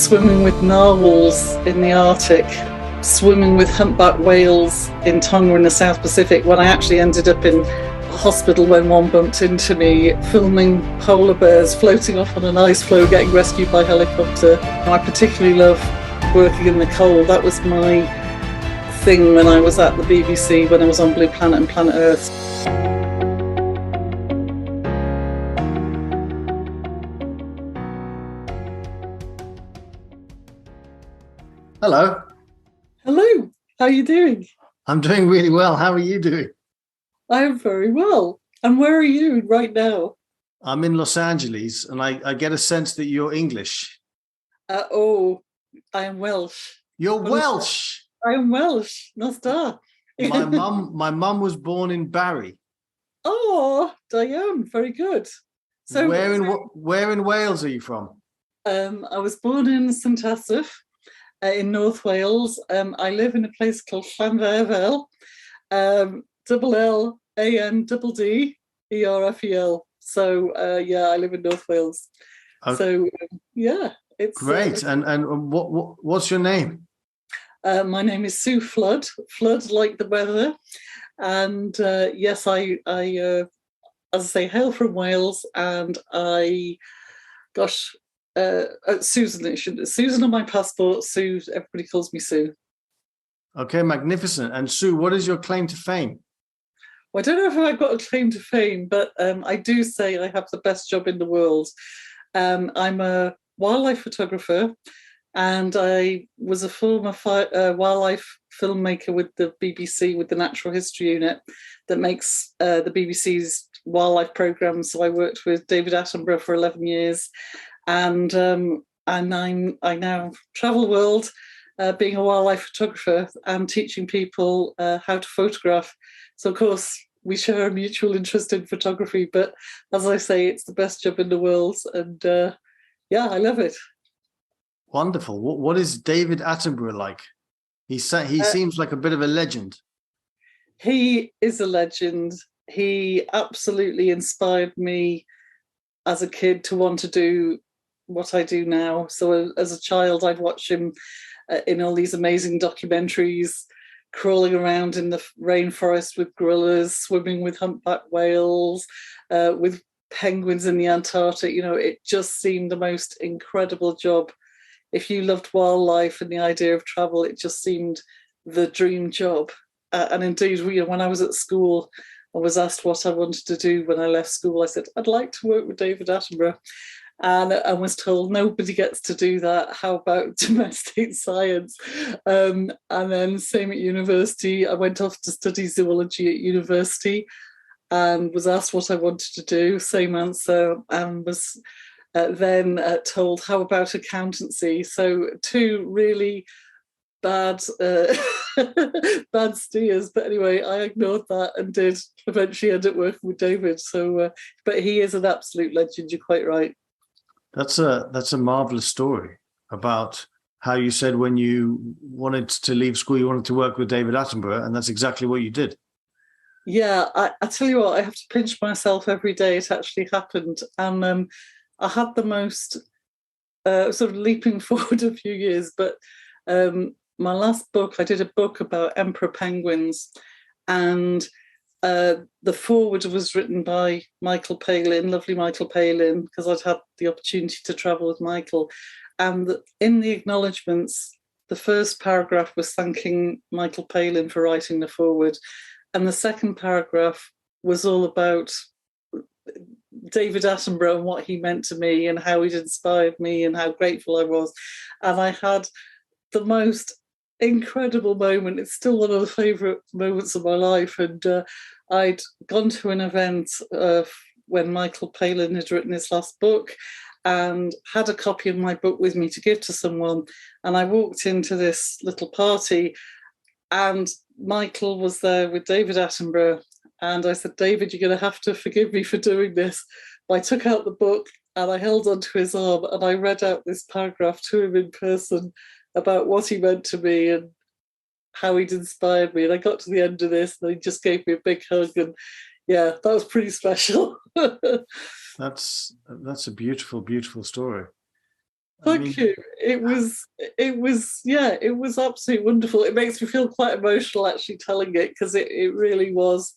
swimming with narwhals in the Arctic, swimming with humpback whales in Tonga in the South Pacific, when I actually ended up in hospital when one bumped into me, filming polar bears floating off on an ice floe getting rescued by helicopter. I particularly love working in the cold. That was my thing when I was at the BBC, when I was on Blue Planet and Planet Earth. Hello. Hello, how are you doing? I'm doing really well. How are you doing? I am very well. And where are you right now? I'm in Los Angeles, and I get a sense that you're English. Oh, I am Welsh. You're Welsh. I am Welsh. Not that. My mum was born in Barry. Oh, Diane, very good. So where in Wales are you from? I was born in St Asaph in North Wales. I live in a place called Llanfairfel, double L-A-N-D-D-E-R-F-E-L. So yeah, I live in North Wales. Okay. So yeah, it's great. And what's your name? My name is Sue Flood. Flood like the weather. And yes, I as I say, hail from Wales, and Susan on my passport. Sue, everybody calls me Sue. Okay, magnificent. And Sue, what is your claim to fame? Well, I don't know if I've got a claim to fame, but I do say I have the best job in the world. I'm a wildlife photographer, and I was a former wildlife filmmaker with the BBC, with the Natural History Unit that makes the BBC's wildlife programmes. So I worked with David Attenborough for 11 years. And I now travel the world being a wildlife photographer and teaching people how to photograph. So, of course, we share a mutual interest in photography. But as I say, it's the best job in the world. And yeah, I love it. Wonderful. What is David Attenborough like? He seems like a bit of a legend. He is a legend. He absolutely inspired me as a kid to want to do what I do now. So as a child, I'd watch him in all these amazing documentaries, crawling around in the rainforest with gorillas, swimming with humpback whales, with penguins in the Antarctic. You know, it just seemed the most incredible job. If you loved wildlife and the idea of travel, it just seemed the dream job. And indeed, when I was at school, I was asked what I wanted to do when I left school. I said, I'd like to work with David Attenborough. And I was told nobody gets to do that. How about domestic science? And then same at university. I went off to study zoology at university and was asked what I wanted to do. Same answer, and was then told, how about accountancy? So two really bad bad steers, but anyway, I ignored that and did eventually end up working with David. So but he is an absolute legend. You're quite right. That's a marvelous story about how you said when you wanted to leave school, you wanted to work with David Attenborough, and that's exactly what you did. Yeah, I tell you what, I have to pinch myself every day. It actually happened, and I had the most sort of leaping forward a few years, but my last book, I did a book about emperor penguins, and the foreword was written by Michael Palin, lovely Michael Palin, because I'd had the opportunity to travel with Michael. And in the acknowledgements, the first paragraph was thanking Michael Palin for writing the foreword. And the second paragraph was all about David Attenborough and what he meant to me and how he'd inspired me and how grateful I was. And I had the most incredible moment. It's still one of the favourite moments of my life. And I'd gone to an event when Michael Palin had written his last book and had a copy of my book with me to give to someone. And I walked into this little party and Michael was there with David Attenborough. And I said, David, you're going to have to forgive me for doing this. But I took out the book and I held onto his arm and I read out this paragraph to him in person about what he meant to me and how he'd inspired me. And I got to the end of this and he just gave me a big hug. And yeah, that was pretty special. That's a beautiful, beautiful story. I Thank mean, you. It was absolutely wonderful. It makes me feel quite emotional actually telling it, because it really was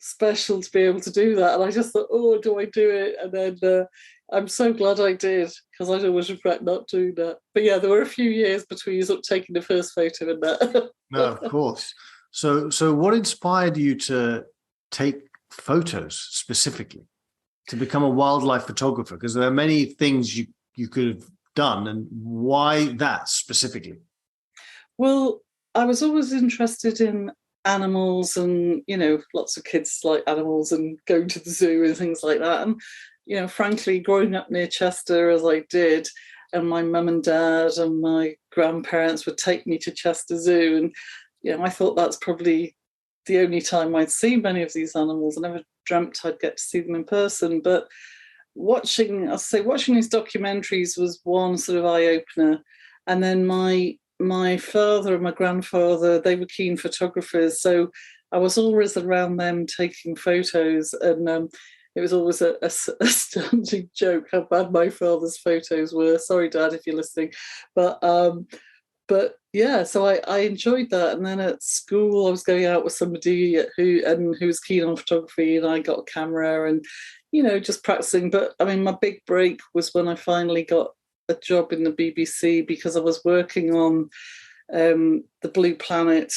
special to be able to do that. And I just thought, oh, do I do it? And then I'm so glad I did, because I'd always regret not doing that. But yeah, there were a few years between sort of taking the first photo and that. no, of course. So what inspired you to take photos specifically, to become a wildlife photographer? Because there are many things you could have done, and why that specifically? Well, I was always interested in animals, and lots of kids like animals and going to the zoo and things like that. And frankly, growing up near Chester as I did, and my mum and dad and my grandparents would take me to Chester Zoo, and I thought that's probably the only time I'd see many of these animals. I never dreamt I'd get to see them in person. But watching these documentaries was one sort of eye opener. And then my father and my grandfather, they were keen photographers, so I was always around them taking photos, and it was always a standing joke how bad my father's photos were. Sorry, Dad, if you're listening, but yeah, so I enjoyed that. And then at school, I was going out with somebody who was keen on photography, and I got a camera and just practicing. But I mean, my big break was when I finally got a job in the BBC, because I was working on the Blue Planet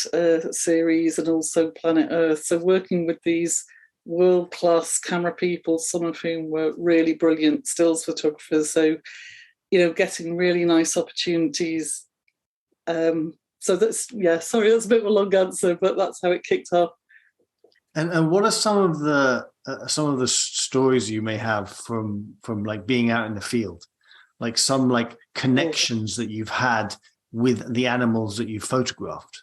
series and also Planet Earth. So working with these world-class camera people, some of whom were really brilliant stills photographers. So, getting really nice opportunities. So that's, sorry, that's a bit of a long answer, but that's how it kicked off. And what are some of the stories you may have from like being out in the field? Like some like connections that you've had with the animals that you photographed?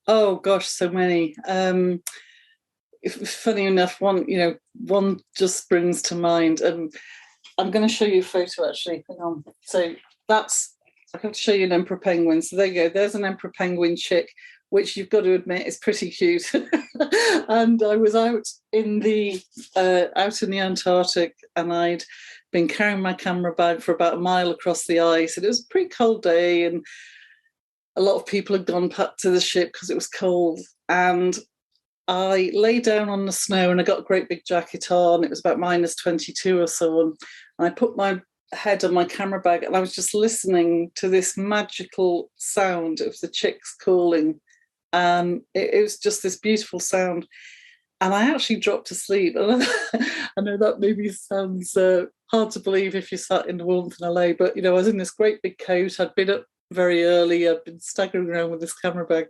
Oh gosh, so many. Funny enough, one just springs to mind. I'm going to show you a photo actually. Hang on. So I have to show you an emperor penguin. So there you go. There's an emperor penguin chick, which you've got to admit is pretty cute. And I was out in the Antarctic, and I'd been carrying my camera bag for about a mile across the ice. And it was a pretty cold day, and a lot of people had gone back to the ship because it was cold. And I lay down on the snow, and I got a great big jacket on. It was about -22 or so. And I put my head on my camera bag, and I was just listening to this magical sound. It was the chicks calling. And it was just this beautiful sound. And I actually dropped asleep. I know that maybe sounds hard to believe if you sat in the warmth in LA, but I was in this great big coat. I'd been up very early. I'd been staggering around with this camera bag.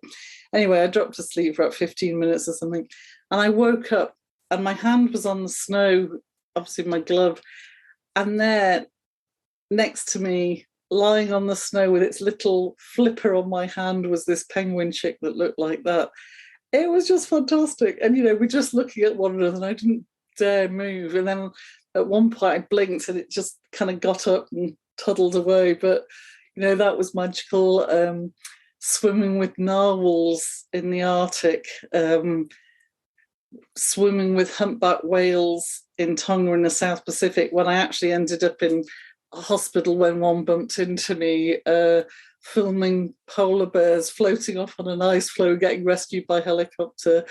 Anyway, I dropped asleep for about 15 minutes or something. And I woke up, and my hand was on the snow, obviously my glove. And there, next to me, lying on the snow with its little flipper on my hand, was this penguin chick that looked like that. It was just fantastic. And, we're just looking at one another, and I didn't dare move. And then at one point I blinked, and it just kind of got up and toddled away. But, that was magical. Swimming with narwhals in the Arctic, swimming with humpback whales in Tonga in the South Pacific, when I actually ended up in a hospital when one bumped into me, filming polar bears floating off on an ice floe, getting rescued by helicopter.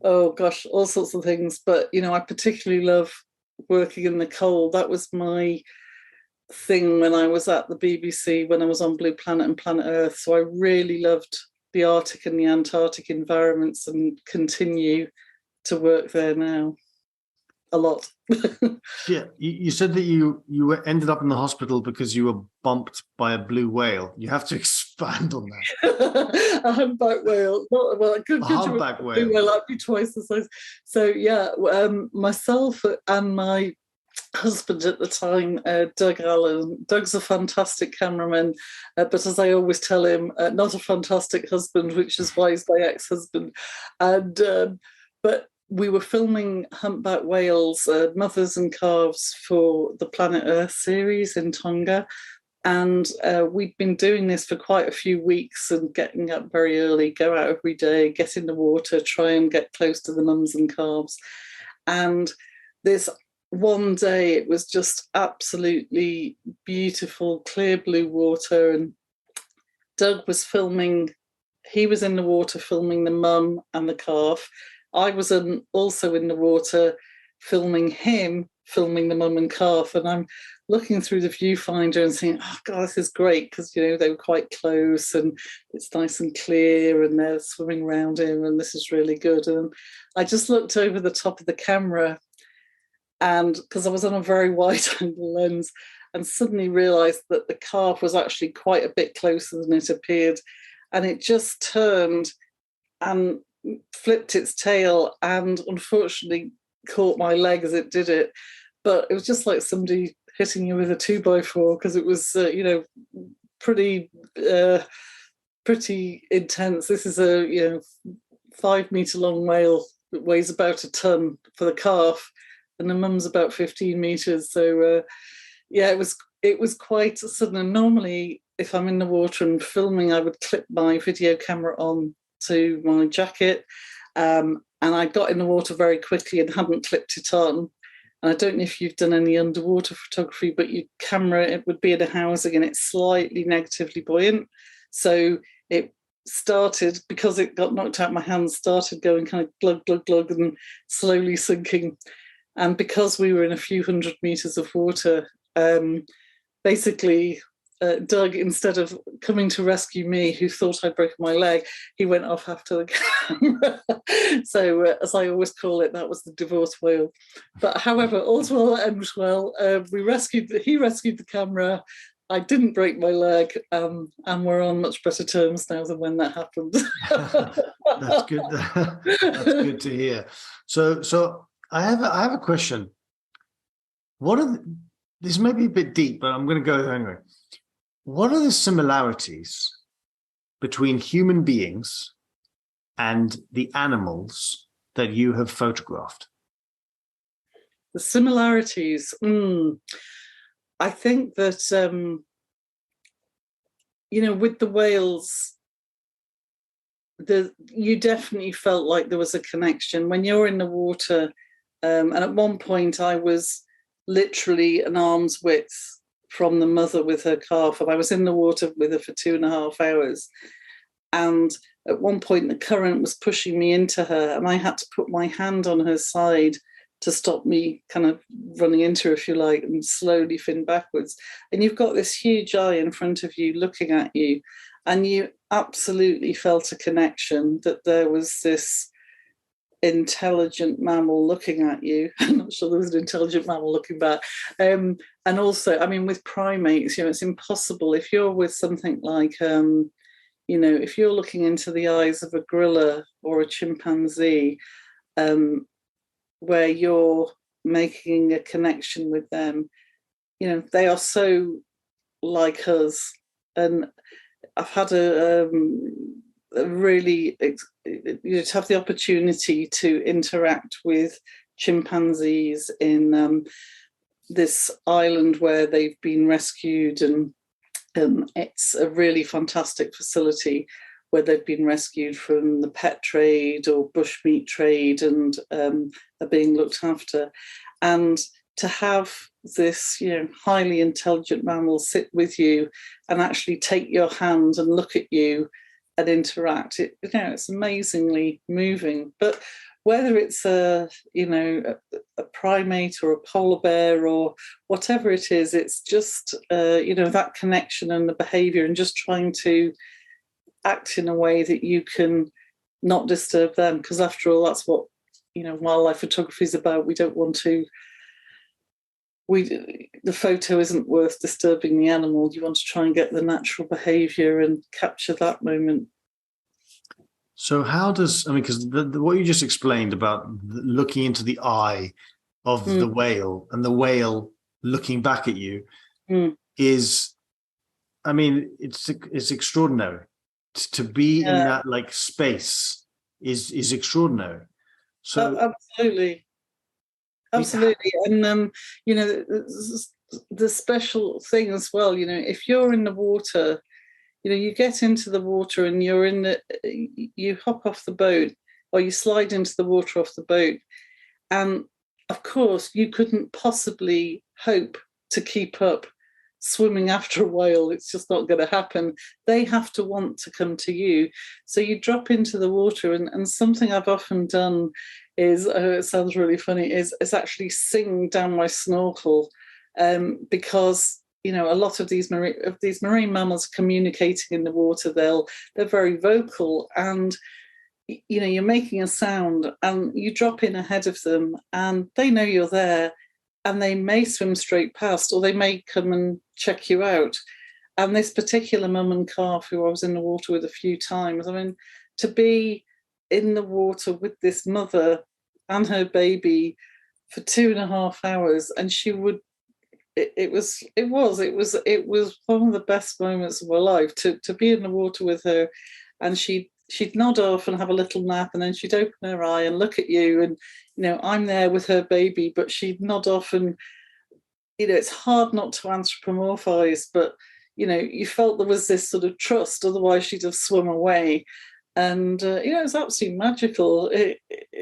Oh gosh, all sorts of things. But I particularly love working in the cold. That was my thing when I was at the BBC, when I was on Blue Planet and Planet Earth. So I really loved the Arctic and the Antarctic environments, and continue to work there now a lot. Yeah, you said that you ended up in the hospital because you were bumped by a blue whale. You have to expand on that. A humpback whale. A humpback whale. Blue whale, that'd be twice the size. So yeah, myself and my husband at the time, Doug Allen. Doug's a fantastic cameraman, but as I always tell him, not a fantastic husband, which is why he's my ex-husband. And but we were filming humpback whales, mothers and calves, for the Planet Earth series in Tonga. And we'd been doing this for quite a few weeks, and getting up very early, go out every day, get in the water, try and get close to the mums and calves. And this one day it was just absolutely beautiful, clear blue water, and Doug was filming. He was in the water filming the mum and the calf. I was also in the water filming him, filming the mum and calf. And I'm looking through the viewfinder and saying, oh, God, this is great, because, you know, they were quite close and it's nice and clear and they're swimming around him and this is really good. And I just looked over the top of the camera, and because I was on a very wide angle lens, and suddenly realised that the calf was actually quite a bit closer than it appeared. And it just turned and flipped its tail and unfortunately caught my leg as it did it. But it was just like somebody hitting you with a 2x4, because it was, pretty intense. This is a 5-meter long whale that weighs about a ton for the calf, and the mum's about 15 meters. So it was quite sudden. And normally, if I'm in the water and filming, I would clip my video camera on to my jacket, and I got in the water very quickly and hadn't clipped it on. And I don't know if you've done any underwater photography, but your camera, it would be in a housing and it's slightly negatively buoyant. So it started, because it got knocked out of my hands, started going kind of glug, glug, glug and slowly sinking. And because we were in a few hundred meters of water, basically Doug, instead of coming to rescue me, who thought I'd broken my leg, he went off after the camera. So, as I always call it, that was the divorce whale. But however, all's well that ends well. He rescued the camera. I didn't break my leg, and we're on much better terms now than when that happened. That's good. That's good to hear. So I have a question. This may be a bit deep, but I'm going to go anyway. What are the similarities between human beings and the animals that you have photographed? The similarities. I think that, with the whales, you definitely felt like there was a connection. When you're in the water, and at one point I was literally an arm's width from the mother with her calf, and I was in the water with her for 2.5 hours. And at one point the current was pushing me into her, and I had to put my hand on her side to stop me kind of running into her, if you like, and slowly fin backwards. And you've got this huge eye in front of you looking at you, and you absolutely felt a connection, that there was this intelligent mammal looking at you. I'm not sure there was an intelligent mammal looking back. And also, I mean, with primates, it's impossible. If you're with something like, if you're looking into the eyes of a gorilla or a chimpanzee, where you're making a connection with them, they are so like us. And I've had a really, to have the opportunity to interact with chimpanzees in this island where they've been rescued, and it's a really fantastic facility where they've been rescued from the pet trade or bushmeat trade, and are being looked after. And to have this, highly intelligent mammal sit with you and actually take your hand and look at you and interact, it's amazingly moving. But whether it's a primate or a polar bear or whatever it is, it's just that connection and the behaviour, and just trying to act in a way that you can not disturb them, because after all, that's what wildlife photography is about. We don't want to. The photo isn't worth disturbing the animal. You want to try and get the natural behaviour and capture that moment. So how does, because what you just explained about looking into the eye of the whale and the whale looking back at you is, it's extraordinary. To be in that space is extraordinary. So absolutely. And the special thing as well, if you're in the water, you get into the water and you hop off the boat, or you slide into the water off the boat, and of course, you couldn't possibly hope to keep up swimming after a whale. It's just not going to happen. They have to want to come to you. So you drop into the water, and something I've often done is, it sounds really funny, is actually sing down my snorkel, because a lot of these marine mammals communicating in the water, they're very vocal, and you're making a sound and you drop in ahead of them and they know you're there, and they may swim straight past or they may come and check you out. And this particular mum and calf who I was in the water with a few times, I mean, to be in the water with this mother and her baby for 2.5 hours, and she would, it was one of the best moments of my life to be in the water with her, and she'd nod off and have a little nap, and then she'd open her eye and look at you, and I'm there with her baby, but she'd nod off, and it's hard not to anthropomorphize, but you felt there was this sort of trust, otherwise she'd have swum away. And it was absolutely magical. It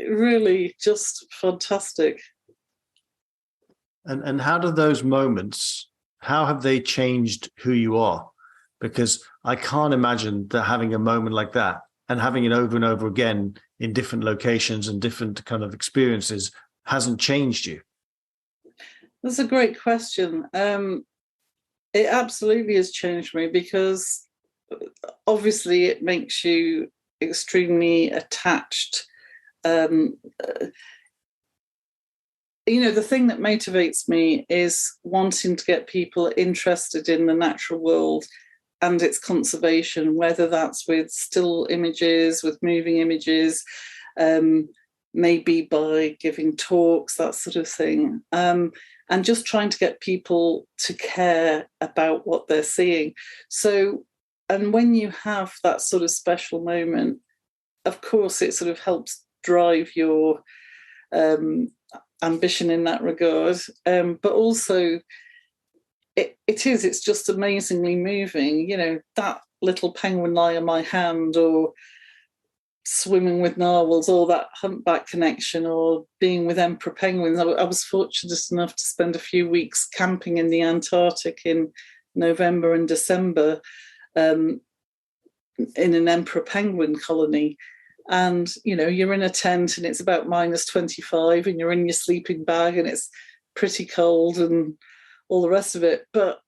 really just fantastic. And how do those moments, how have they changed who you are? Because I can't imagine that having a moment like that and having it over and over again in different locations and different kind of experiences hasn't changed you. That's a great question. It absolutely has changed me, because obviously it makes you extremely attached. The thing that motivates me is wanting to get people interested in the natural world and its conservation, whether that's with still images, with moving images, maybe by giving talks, that sort of thing, and just trying to get people to care about what they're seeing. So, and when you have that sort of special moment, of course, it sort of helps drive your ambition in that regard, but also it's just amazingly moving. That little penguin lie on my hand, or swimming with narwhals, or that humpback connection, or being with emperor penguins. I was fortunate enough to spend a few weeks camping in the Antarctic in November and December, in an emperor penguin colony. And you're in a tent and it's about -25, and you're in your sleeping bag and it's pretty cold and all the rest of it. But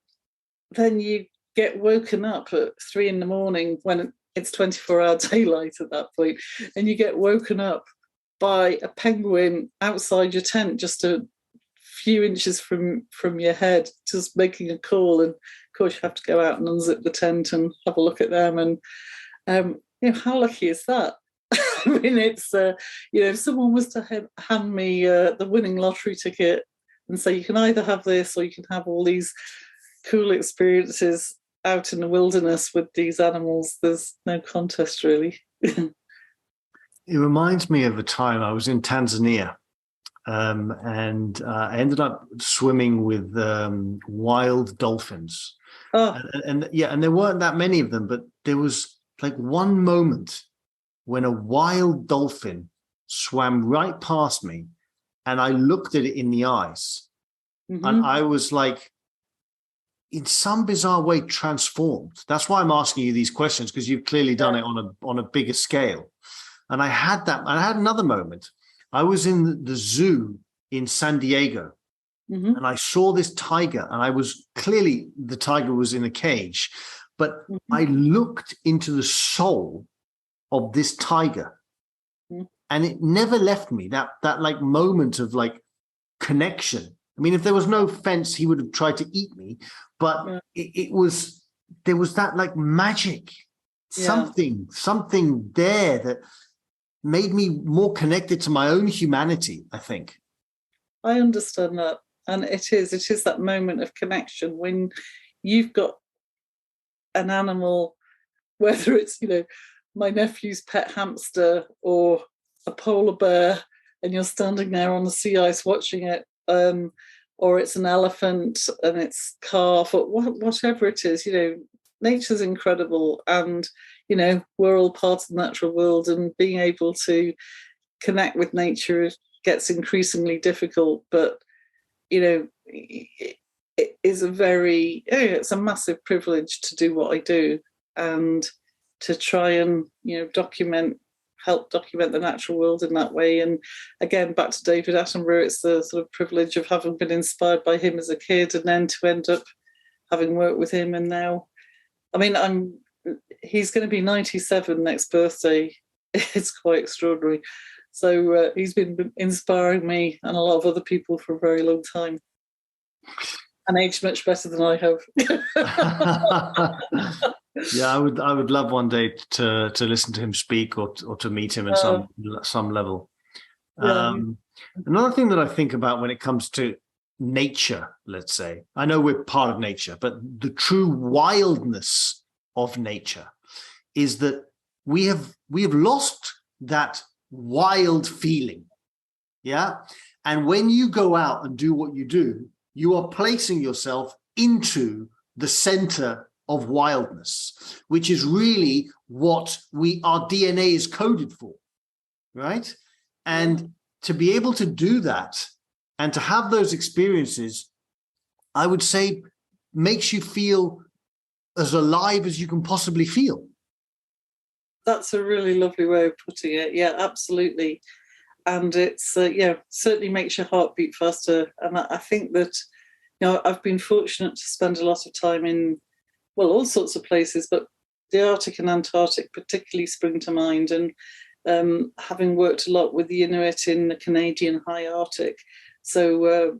then you get woken up at 3 a.m. when it's 24-hour daylight at that point, and you get woken up by a penguin outside your tent, just a few inches from your head, just making a call. And of course you have to go out and unzip the tent and have a look at them. And how lucky is that? I mean, it's if someone was to hand me the winning lottery ticket and say, you can either have this or you can have all these cool experiences out in the wilderness with these animals, there's no contest, really. It reminds me of a time I was in Tanzania, and I ended up swimming with wild dolphins. Oh. And there weren't that many of them, but there was like one moment when a wild dolphin swam right past me, and I looked at it in the eyes, and I was like, in some bizarre way, transformed. That's why I'm asking you these questions, because you've clearly done it on a bigger scale. And I had another moment. I was in the zoo in San Diego, and I saw this tiger, and the tiger was in a cage, but I looked into the soul of this tiger, and it never left me, that like moment of like connection. I mean, if there was no fence, he would have tried to eat me, but there was that like magic, something there that made me more connected to my own humanity, I think. I understand that. And it is that moment of connection when you've got an animal, whether it's, my nephew's pet hamster or a polar bear, and you're standing there on the sea ice watching it, or it's an elephant and it's calf, or whatever it is. Nature's incredible, and we're all part of the natural world, and being able to connect with nature gets increasingly difficult, but it is it's a massive privilege to do what I do, and to try and help document the natural world in that way. And again, back to David Attenborough, it's the sort of privilege of having been inspired by him as a kid, and then to end up having worked with him. And now, I mean, he's going to be 97 next birthday. It's quite extraordinary. So he's been inspiring me and a lot of other people for a very long time, and aged much better than I have. Yeah, I would love one day to listen to him speak, or to meet him in some level. Yeah. Another thing that I think about when it comes to nature, let's say, I know we're part of nature, but the true wildness of nature is that we have lost that wild feeling. Yeah. And when you go out and do what you do, you are placing yourself into the center of wildness, which is really what our DNA is coded for, right? And to be able to do that and to have those experiences, I would say, makes you feel as alive as you can possibly feel. That's a really lovely way of putting it. Yeah, absolutely. And it's, certainly makes your heart beat faster. And I think that, I've been fortunate to spend a lot of time in, all sorts of places, but the Arctic and Antarctic particularly spring to mind. And having worked a lot with the Inuit in the Canadian high Arctic. So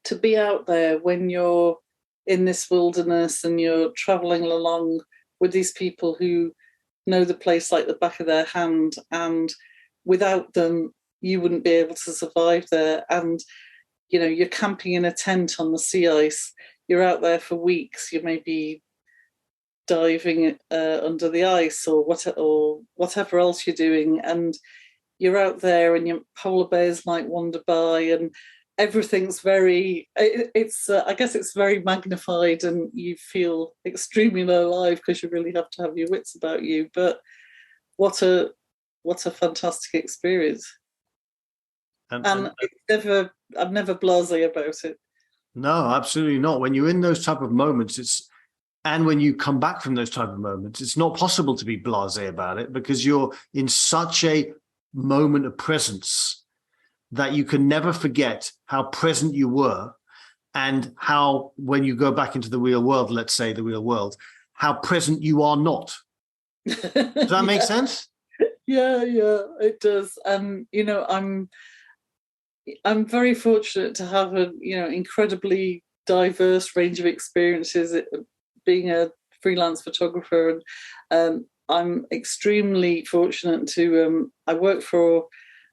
to be out there when you're in this wilderness and you're traveling along with these people who know the place like the back of their hand, and without them, you wouldn't be able to survive there. And, you're camping in a tent on the sea ice. You're out there for weeks. You may be diving under the ice or whatever else you're doing. And you're out there and your polar bears might wander by, and everything's very, I guess it's very magnified, and you feel extremely alive because you really have to have your wits about you. But what a fantastic experience. And I'm never blasé about it. No, absolutely not. When you're in those type of moments, and when you come back from those type of moments, it's not possible to be blasé about it, because you're in such a moment of presence that you can never forget how present you were, and how, when you go back into the real world, let's say the real world, how present you are not. Does that make sense? Yeah, it does. And, I'm very fortunate to have an incredibly diverse range of experiences being a freelance photographer, and I'm extremely fortunate to I work for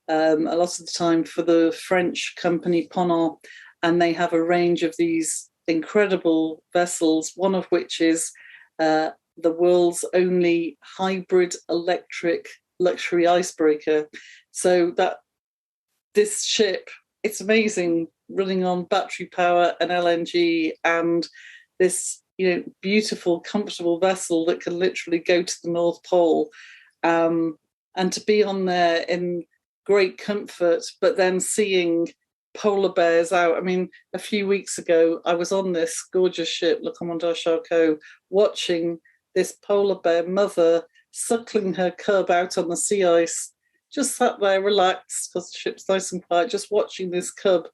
a lot of the time for the French company Ponant, and they have a range of these incredible vessels, one of which is the world's only hybrid electric luxury icebreaker. So that this ship, it's amazing, running on battery power and LNG, and this beautiful, comfortable vessel that can literally go to the North Pole, and to be on there in great comfort, but then seeing polar bears out. I mean, a few weeks ago, I was on this gorgeous ship, Le Commandant Charcot, watching this polar bear mother suckling her cub out on the sea ice, just sat there relaxed because the ship's nice and quiet, just watching this cub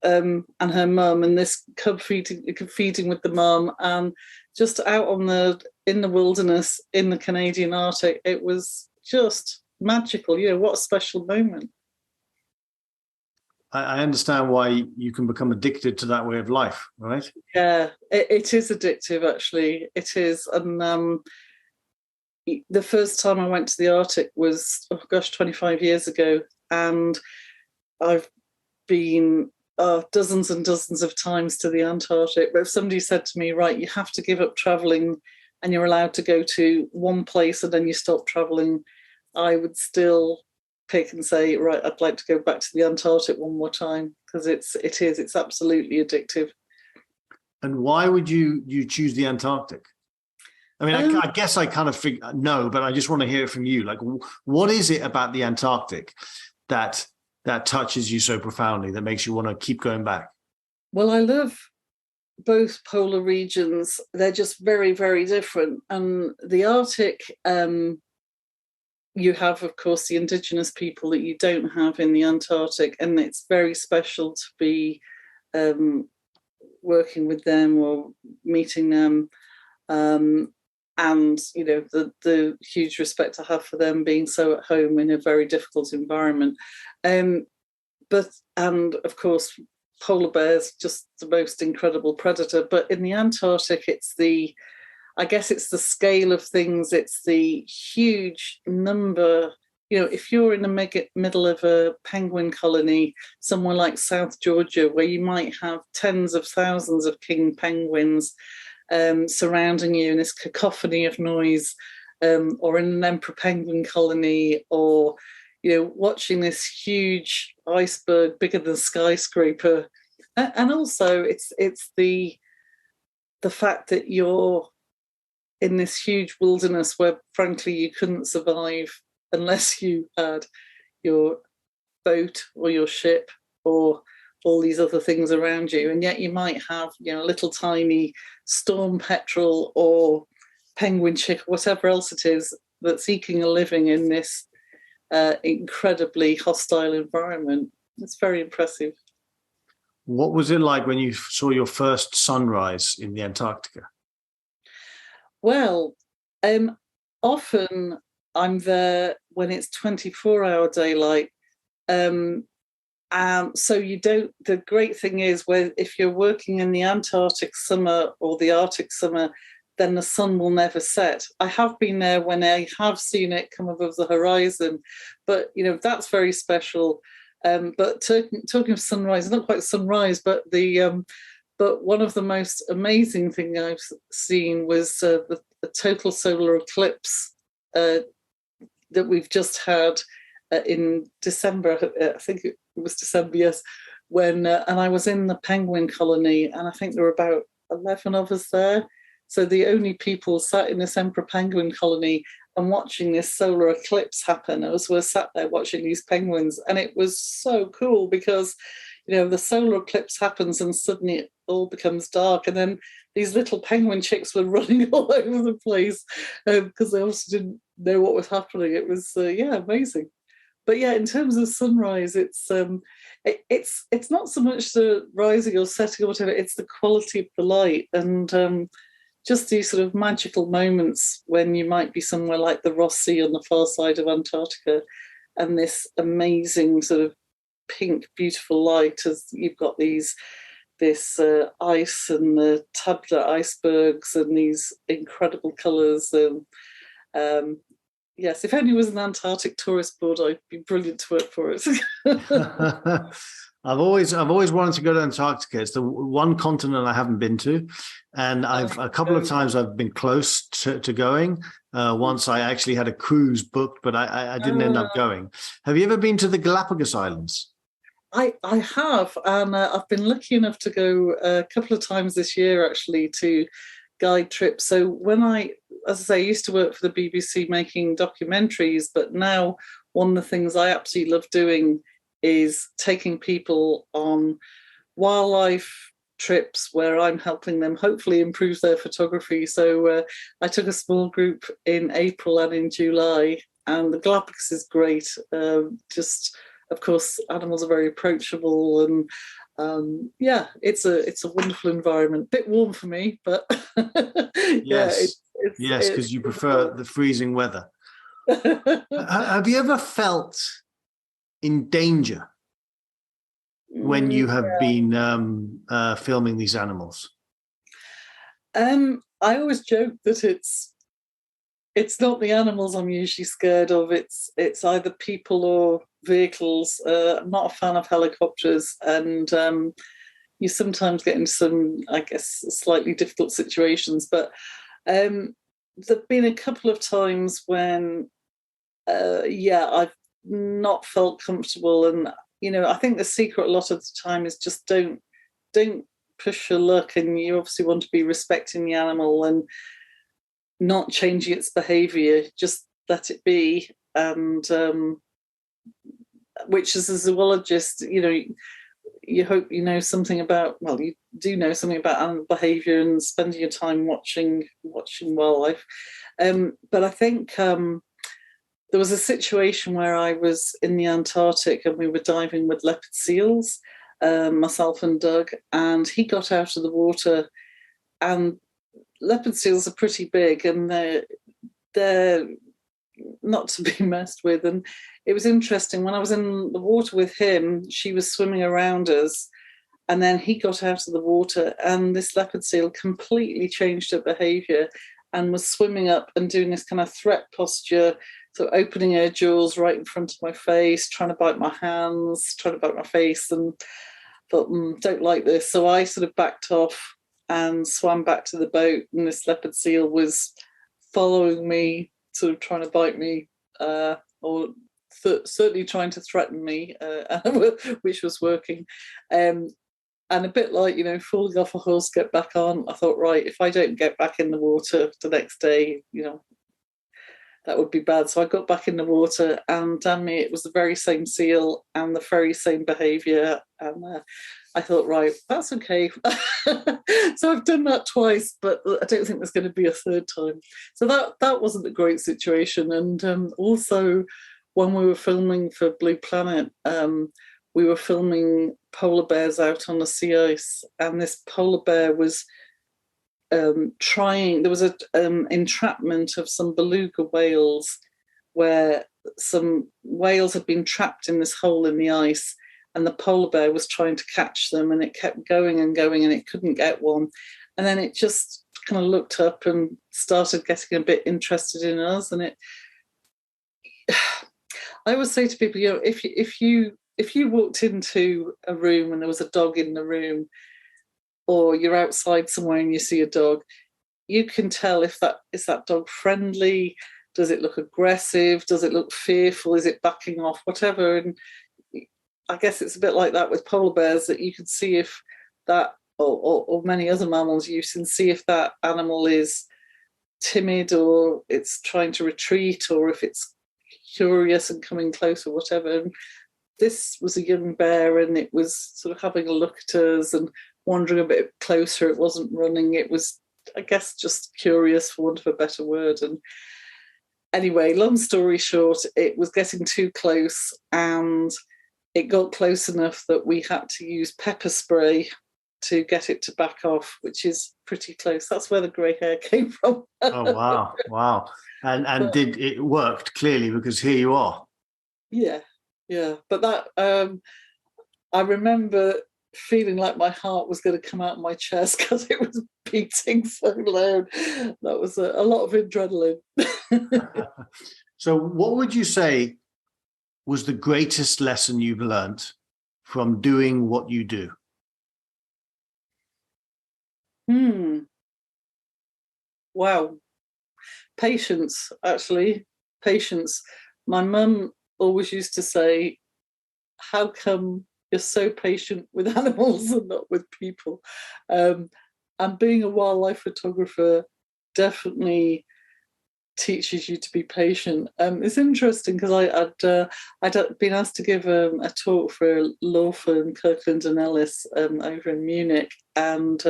and her mum, and this cub feeding with the mum, and just out in the wilderness in the Canadian Arctic. It was just magical. What a special moment. I understand why you can become addicted to that way of life, right? Yeah, it is addictive, actually. It is. And the first time I went to the Arctic was, 25 years ago. And I've been dozens and dozens of times to the Antarctic. But if somebody said to me, right, you have to give up traveling and you're allowed to go to one place and then you stop traveling, I would still pick and say, right, I'd like to go back to the Antarctic one more time, because it's absolutely addictive. And why would you choose the Antarctic? I mean, I guess I kind of know, but I just want to hear it from you. Like, what is it about the Antarctic that that touches you so profoundly that makes you want to keep going back? Well, I love both polar regions. They're just very, very different. And the Arctic, you have, of course, the indigenous people that you don't have in the Antarctic, and it's very special to be working with them or meeting them. And, you know, the huge respect I have for them being so at home in a very difficult environment. And of course, polar bears, just the most incredible predator. But in the Antarctic, I guess it's the scale of things. It's the huge number. You know, if you're in the middle of a penguin colony, somewhere like South Georgia, where you might have tens of thousands of king penguins surrounding you in this cacophony of noise, or in an emperor penguin colony, or, you know, watching this huge iceberg bigger than a skyscraper. And also it's the fact that you're in this huge wilderness where, frankly, you couldn't survive unless you had your boat or your ship or all these other things around you. And yet you might have, you know, a little tiny storm petrel or penguin chick, whatever else it is, that's eking a living in this incredibly hostile environment. It's very impressive. What was it like when you saw your first sunrise in the Antarctica? Well, often I'm there when it's 24-hour daylight. So you don't. The great thing is, if you're working in the Antarctic summer or the Arctic summer, then the sun will never set. I have been there when I have seen it come above the horizon, but, you know, that's very special. But talking of sunrise, not quite sunrise, but but one of the most amazing things I've seen was the total solar eclipse that we've just had in December. I think it was December, yes. And I was in the penguin colony, and I think there were about 11 of us there. So the only people sat in this emperor penguin colony and watching this solar eclipse happen as we're sat there watching these penguins. And it was so cool because, you know, the solar eclipse happens and suddenly it all becomes dark. And then these little penguin chicks were running all over the place because they also didn't know what was happening. It was, amazing. But yeah, in terms of sunrise, it's not so much the rising or setting or whatever, it's the quality of the light and just these sort of magical moments when you might be somewhere like the Ross Sea on the far side of Antarctica and this amazing sort of pink, beautiful light as you've got this ice and the tabular icebergs and these incredible colours. Yes, if only it was an Antarctic tourist board, I'd be brilliant to work for it. I've always wanted to go to Antarctica. It's the one continent I haven't been to, and a couple of times I've been close to going. Once I actually had a cruise booked, but I didn't end up going. Have you ever been to the Galapagos Islands? I have, and I've been lucky enough to go a couple of times this year actually to guide trips. So when as I say, I used to work for the BBC making documentaries, but now one of the things I absolutely love doing is taking people on wildlife trips where I'm helping them hopefully improve their photography. So I took a small group in April and in July, and the Galapagos is great. Just, of course, animals are very approachable, and it's a wonderful environment. Bit warm for me, but yes, yes, because you prefer the freezing weather. Have you ever felt in danger when you have been filming these animals? I always joke that it's not the animals I'm usually scared of. It's either people or vehicles. I'm not a fan of helicopters, and you sometimes get into some, I guess, slightly difficult situations. But there've been a couple of times when, I've not felt comfortable, and I think the secret a lot of the time is just don't push your luck, and you obviously want to be respecting the animal and not changing its behaviour. Just let it be, and which as a zoologist, you hope you know something about, well, you do know something about animal behaviour and spending your time watching wildlife. But I think there was a situation where I was in the Antarctic and we were diving with leopard seals, myself and Doug, and he got out of the water, and leopard seals are pretty big and they're not to be messed with. And it was interesting, when I was in the water with him, she was swimming around us, and then he got out of the water and this leopard seal completely changed her behaviour and was swimming up and doing this kind of threat posture, so opening her jaws right in front of my face, trying to bite my hands, trying to bite my face, and thought, don't like this. So I sort of backed off and swam back to the boat, and this leopard seal was following me, sort of trying to bite me, or certainly trying to threaten me, which was working. And a bit like, falling off a horse, get back on. I thought, right, if I don't get back in the water the next day, that would be bad. So I got back in the water, and damn me, it was the very same seal and the very same behaviour. And I thought, right, that's okay. So I've done that twice, but I don't think there's going to be a third time. So that wasn't a great situation. And also, when we were filming for Blue Planet, we were filming polar bears out on the sea ice, and this polar bear was there was an entrapment of some beluga whales, where some whales had been trapped in this hole in the ice, and the polar bear was trying to catch them, and it kept going and going, and it couldn't get one. And then it just kind of looked up and started getting a bit interested in us. And I always say to people, if you walked into a room and there was a dog in the room, or you're outside somewhere and you see a dog, you can tell if that dog friendly, does it look aggressive, does it look fearful, is it backing off, whatever. And I guess it's a bit like that with polar bears, that you can see if that, or many other mammals, you can see if that animal is timid, or it's trying to retreat, or if it's curious and coming close, or whatever. And this was a young bear, and it was sort of having a look at us and wandering a bit closer. It wasn't running. It was, I guess, just curious, for want of a better word. And anyway, long story short, it was getting too close, and it got close enough that we had to use pepper spray to get it to back off, which is pretty close. That's where the grey hair came from. Oh, wow. And did it worked, clearly, because here you are. Yeah. But that, I remember feeling like my heart was going to come out of my chest because it was beating so loud. That was a lot of adrenaline. So what would you say was the greatest lesson you've learned from doing what you do? Wow. Patience, actually. Patience. My mum always used to say, how come you're so patient with animals and not with people? And being a wildlife photographer definitely teaches you to be patient. It's interesting because I'd been asked to give a talk for a law firm, Kirkland and Ellis, over in Munich, and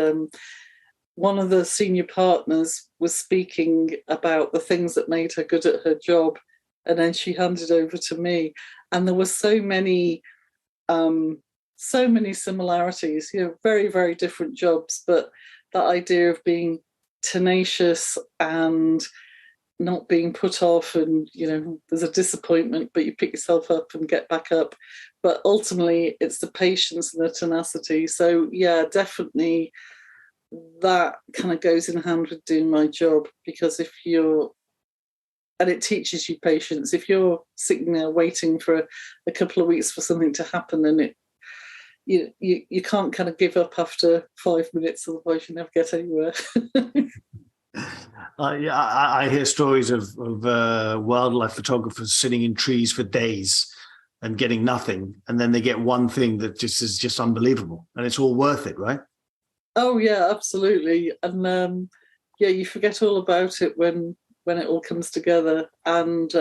one of the senior partners was speaking about the things that made her good at her job, and then she handed over to me, and there were so many similarities. Very, very different jobs, but that idea of being tenacious and not being put off, and there's a disappointment, but you pick yourself up and get back up. But ultimately, it's the patience and the tenacity. So yeah, definitely that kind of goes in hand with doing my job, because and it teaches you patience. If you're sitting there waiting for a couple of weeks for something to happen, and you can't kind of give up after 5 minutes, otherwise you never get anywhere. I hear stories of wildlife photographers sitting in trees for days and getting nothing, and then they get one thing that is just unbelievable, and it's all worth it, right? Oh yeah, absolutely. And you forget all about it when it all comes together. And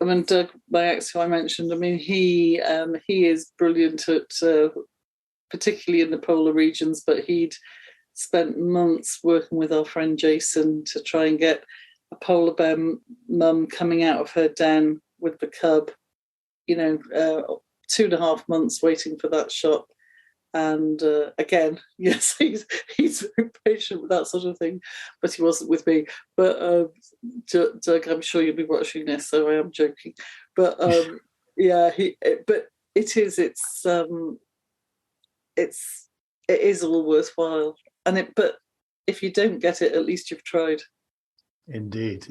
I mean, Doug, my ex, who I mentioned, I mean, he is brilliant at, particularly in the polar regions, but he'd spent months working with our friend Jason to try and get a polar bear mum coming out of her den with the cub, 2.5 months waiting for that shot. And again, yes, he's very patient with that sort of thing, but he wasn't with me. But Doug, I'm sure you'll be watching this, so I am joking. But but it is all worthwhile. But if you don't get it, at least you've tried. Indeed.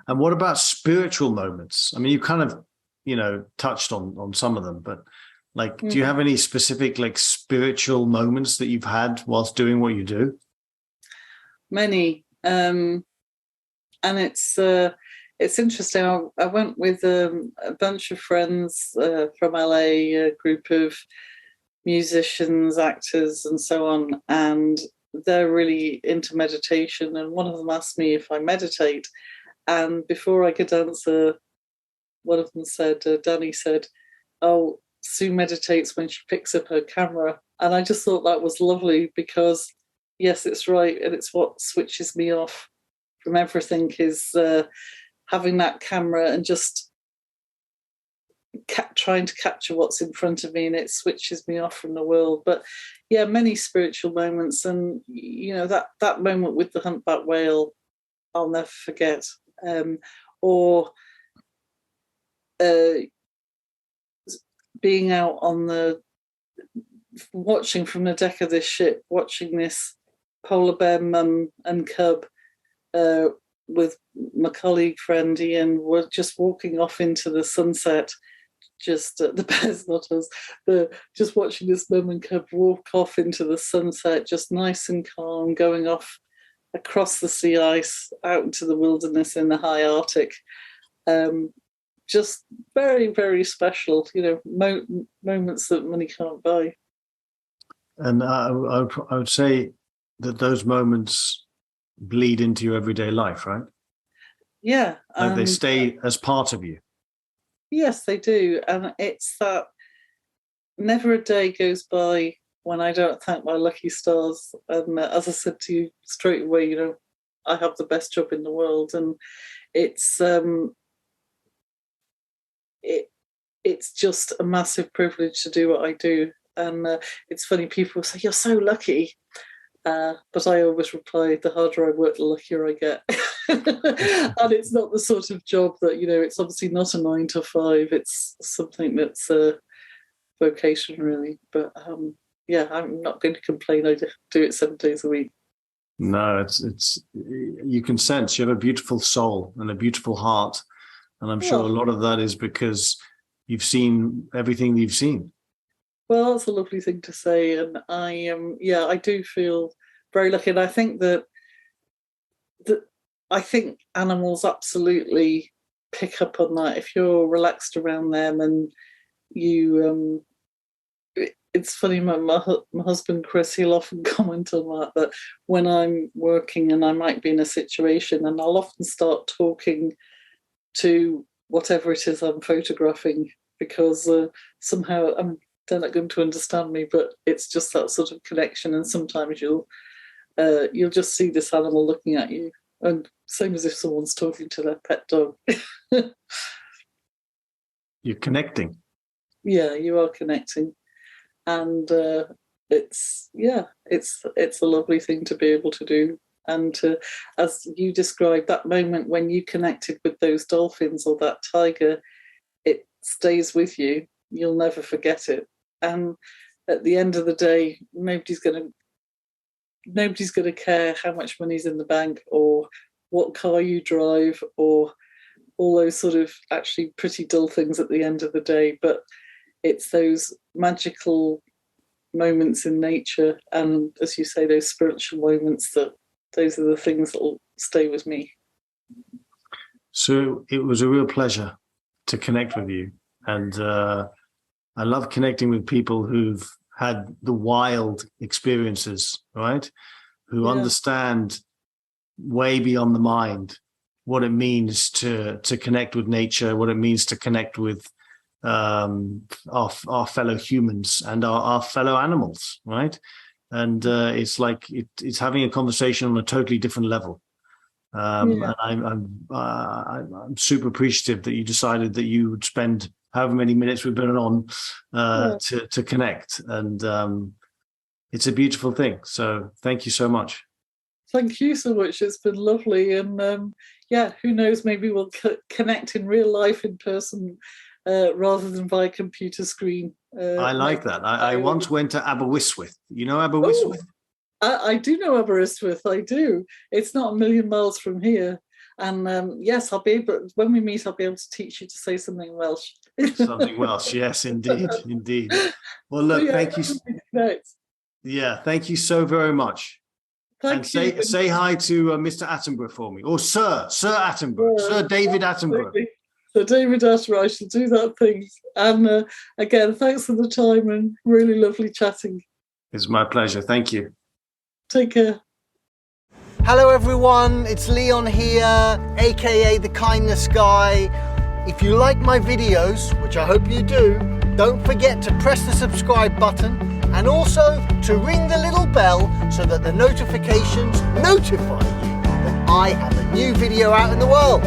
And what about spiritual moments? I mean, you kind of, touched on some of them, but do you have any specific spiritual moments that you've had whilst doing what you do? Many. And it's interesting. I went with a bunch of friends from LA, a group of musicians, actors, and so on, and they're really into meditation. And one of them asked me if I meditate, and before I could answer, one of them said, Danny said, "Oh, Sue meditates when she picks up her camera." And I just thought that was lovely, because yes, it's right, and it's what switches me off from everything, is having that camera and just trying to capture what's in front of me, and it switches me off from the world. But yeah, many spiritual moments, and that moment with the humpback whale, I'll never forget. Or being out on watching from the deck of this ship, watching this polar bear mum and cub with my colleague friend Ian, were just walking off into the sunset. Just the bears, not us. Just watching this mum and cub walk off into the sunset, just nice and calm, going off across the sea ice out into the wilderness in the high Arctic. Just very, very special, moments that money can't buy. And I would say that those moments bleed into your everyday life, right? Yeah. They stay as part of you. Yes, they do. And it's that never a day goes by when I don't thank my lucky stars. And as I said to you straight away, I have the best job in the world. And it's it's just a massive privilege to do what I do. And it's funny, people say, "You're so lucky." But I always reply, the harder I work, the luckier I get. And it's not the sort of job that, it's obviously not a 9 to 5. It's something that's a vocation, really. But I'm not going to complain. I do it 7 days a week. No, it's you can sense you have a beautiful soul and a beautiful heart. And I'm sure a lot of that is because you've seen everything you've seen. Well, that's a lovely thing to say. And I do feel very lucky. And I think that animals absolutely pick up on that. If you're relaxed around them, and you, it's funny, my husband, Chris, he'll often comment on that when I'm working and I might be in a situation, and I'll often start talking to whatever it is I'm photographing, because somehow they're not going to understand me, but it's just that sort of connection. And sometimes you'll just see this animal looking at you, and same as if someone's talking to their pet dog. You're connecting. Yeah, you are connecting, and it's a lovely thing to be able to do. And as you described, that moment when you connected with those dolphins or that tiger, it stays with you. You'll never forget it. And at the end of the day, nobody's going to care how much money's in the bank or what car you drive or all those sort of actually pretty dull things at the end of the day. But it's those magical moments in nature, and as you say, those spiritual moments, those are the things that will stay with me. So it was a real pleasure to connect with you. And I love connecting with people who've had the wild experiences, right? Who understand way beyond the mind what it means to connect with nature, what it means to connect with our fellow humans and our fellow animals, right? And it's like it's having a conversation on a totally different level. And I'm super appreciative that you decided that you would spend however many minutes we've been on to connect, and it's a beautiful thing. So thank you so much. Thank you so much. It's been lovely, and who knows? Maybe we'll connect in real life, in person, rather than via computer screen. I like that. I once went to Aberystwyth. You know Aberystwyth? I do know Aberystwyth. I do. It's not a million miles from here. And yes, I'll be able. When we meet, I'll be able to teach you to say something Welsh. Something Welsh, yes, indeed, indeed. Well, look, thank you. Yeah, thank you so very much. Thank you. Say hi to Mr. Attenborough for me, or Sir Attenborough, Sir David Attenborough. Sir David Attenborough, I shall do that thing. And again, thanks for the time and really lovely chatting. It's my pleasure. Thank you. Take care. Hello everyone, it's Leon here, aka The Kindness Guy. If you like my videos, which I hope you do, don't forget to press the subscribe button and also to ring the little bell so that the notifications notify you that I have a new video out in the world.